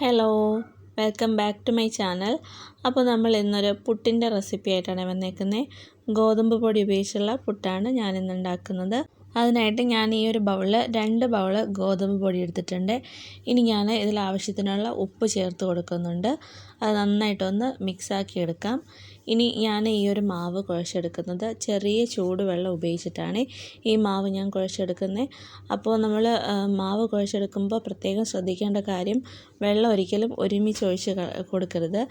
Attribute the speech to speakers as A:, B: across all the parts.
A: Hello, welcome back to my channel. അപ്പോൾ നമ്മൾ ഇന്നൊരു പുട്ടിൻ്റെ റെസിപ്പി ആയിട്ടാണ് വന്നേക്കുന്നത്. ഗോതമ്പ് പൊടി ഉപയോഗിച്ചുള്ള പുട്ടാണ് ഞാനിന്ന് ഉണ്ടാക്കുന്നത്. അതിനായിട്ട് ഞാൻ ഈ ഒരു ബൗളിൽ 2 ബൗള് ഗോതമ്പ് പൊടി എടുത്തിട്ടുണ്ട്. ഇനി ഞാൻ ഇതിൽ ആവശ്യത്തിനുള്ള ഉപ്പ് ചേർത്ത് കൊടുക്കുന്നുണ്ട്. അത് നന്നായിട്ടൊന്ന് മിക്സാക്കി എടുക്കാം. ഇനി ഞാൻ ഈ ഒരു മാവ് കുഴച്ചെടുക്കുന്നത് ചെറിയ ചൂടുവെള്ളം ഉപയോഗിച്ചിട്ടാണ് ഈ മാവ് ഞാൻ കുഴച്ചെടുക്കുന്നത്. അപ്പോൾ നമ്മൾ മാവ് കുഴച്ചെടുക്കുമ്പോൾ പ്രത്യേകം ശ്രദ്ധിക്കേണ്ട കാര്യം, വെള്ളം ഒരിക്കലും ഒരുമിച്ച് ഒഴിച്ച് കൊടുക്കരുത്.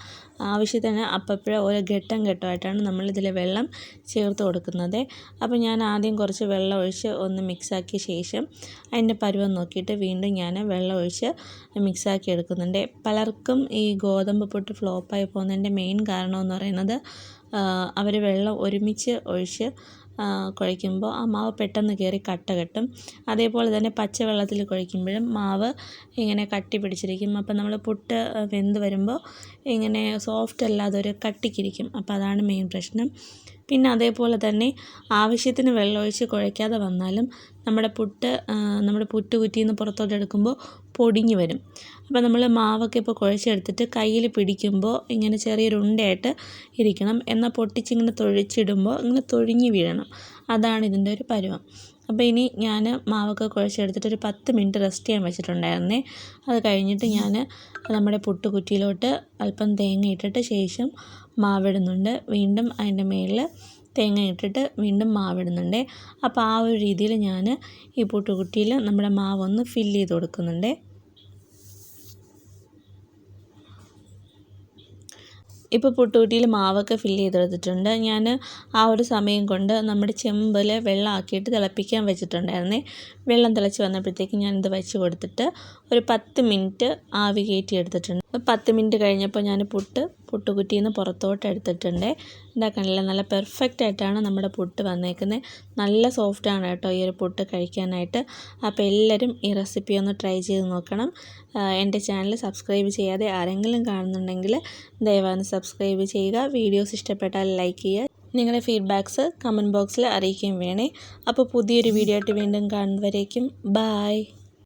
A: ആവശ്യത്തിന് അപ്പപ്പോഴേ ഓരോ ഘട്ടമായിട്ടാണ് നമ്മളിതിൽ വെള്ളം ചേർത്ത് കൊടുക്കുന്നത്. അപ്പോൾ ഞാൻ ആദ്യം കുറച്ച് വെള്ളം ഒഴിച്ച് ഒന്ന് മിക്സാക്കിയ ശേഷം അതിൻ്റെ പരുവം നോക്കിയിട്ട് വീണ്ടും ഞാൻ വെള്ളം ഒഴിച്ച് മിക്സാക്കി എടുക്കുന്നുണ്ട്. പലർക്കും ഈ ഗോതമ്പ് പുട്ട് ഫ്ലോപ്പായി പോകുന്നതിൻ്റെ മെയിൻ കാരണമെന്ന് പറയുന്നത്, അവർ വെള്ളം ഒരുമിച്ച് ഒഴിച്ച് കുഴയ്ക്കുമ്പോൾ ആ മാവ് പെട്ടെന്ന് കയറി കട്ട കെട്ടും. അതേപോലെ തന്നെ പച്ചവെള്ളത്തിൽ കുഴയ്ക്കുമ്പോഴും മാവ് ഇങ്ങനെ കട്ടി പിടിച്ചിരിക്കും. അപ്പോൾ നമ്മൾ പുട്ട് വെന്ത് വരുമ്പോൾ ഇങ്ങനെ സോഫ്റ്റ് അല്ലാതെ ഒരു കട്ടിക്കിരിക്കും. അപ്പോൾ അതാണ് മെയിൻ പ്രശ്നം. പിന്നെ അതേപോലെ തന്നെ ആവശ്യത്തിന് വെള്ളമൊഴിച്ച് കുഴയ്ക്കാതെ വന്നാലും നമ്മുടെ പുട്ട് കുറ്റിയിൽ നിന്ന് പുറത്തോട്ട് എടുക്കുമ്പോൾ പൊടിഞ്ഞു വരും. അപ്പോൾ നമ്മൾ മാവൊക്കെ ഇപ്പോൾ കുഴച്ചെടുത്തിട്ട് കയ്യിൽ പിടിക്കുമ്പോൾ ഇങ്ങനെ ചെറിയൊരു ഉണ്ടയായിട്ട് ഇരിക്കണം. എന്നാൽ പൊട്ടിച്ചിങ്ങനെ തൊഴിച്ചിടുമ്പോൾ ഇങ്ങനെ തൊഴിഞ്ഞ് വീഴണം. അതാണ് ഇതിൻ്റെ ഒരു പരുവം. അപ്പോൾ ഇനി ഞാൻ മാവൊക്കെ കുഴച്ചെടുത്തിട്ട് ഒരു 10 മിനിറ്റ് റെസ്റ്റ് ചെയ്യാൻ വെച്ചിട്ടുണ്ടായിരുന്നേ. അത് കഴിഞ്ഞിട്ട് ഞാൻ നമ്മുടെ പുട്ടുകുറ്റിയിലോട്ട് അല്പം തേങ്ങ ഇട്ടിട്ട് ശേഷം മാവിടുന്നുണ്ട്. വീണ്ടും അതിൻ്റെ മേളിൽ തേങ്ങ ഇട്ടിട്ട് വീണ്ടും മാവിടുന്നുണ്ട്. അപ്പോൾ ആ ഒരു രീതിയിൽ ഞാൻ ഈ പുട്ടുകുറ്റിയിൽ നമ്മുടെ മാവൊന്ന് ഫില്ല് ചെയ്ത് കൊടുക്കുന്നുണ്ട്. ഇപ്പോൾ പുട്ടുകുറ്റിയിൽ മാവൊക്കെ ഫില്ല് ചെയ്തെടുത്തിട്ടുണ്ട്. ഞാൻ ആ ഒരു സമയം കൊണ്ട് നമ്മുടെ ചെമ്പിൽ വെള്ളം ആക്കിയിട്ട് തിളപ്പിക്കാൻ വെച്ചിട്ടുണ്ടായിരുന്നേ. വെള്ളം തിളച്ച് വന്നപ്പോഴത്തേക്ക് ഞാനിത് വെച്ച് കൊടുത്തിട്ട് ഒരു 10 മിനിറ്റ് ആവി കയറ്റി എടുത്തിട്ടുണ്ട്. 10 മിനിറ്റ് കഴിഞ്ഞപ്പോൾ ഞാൻ പുട്ടുകുറ്റിയിൽ നിന്ന് പുറത്തോട്ട് എടുത്തിട്ടുണ്ട്. ഇതാ കണ്ടില്ല, നല്ല പെർഫെക്റ്റ് ആയിട്ടാണ് നമ്മുടെ പുട്ട് വന്നേക്കുന്നത്. നല്ല സോഫ്റ്റാണ് കേട്ടോ ഈ ഒരു പുട്ട് കഴിക്കാനായിട്ട്. അപ്പോൾ എല്ലാവരും ഈ റെസിപ്പി ഒന്ന് ട്രൈ ചെയ്ത് നോക്കണം. എൻ്റെ ചാനൽ സബ്സ്ക്രൈബ് ചെയ്യാതെ ആരെങ്കിലും കാണുന്നുണ്ടെങ്കിൽ ദയവായി സബ്സ്ക്രൈബ് ചെയ്യുക. വീഡിയോസ് ഇഷ്ടപ്പെട്ടാൽ ലൈക്ക് ചെയ്യുക. നിങ്ങളുടെ ഫീഡ്ബാക്ക്സ് കമൻറ്റ് ബോക്സിൽ അറിയിക്കുകയും വേണേ. അപ്പോൾ പുതിയൊരു വീഡിയോ ആയിട്ട് വീണ്ടും കാണുന്നവരേക്കും ബായ്.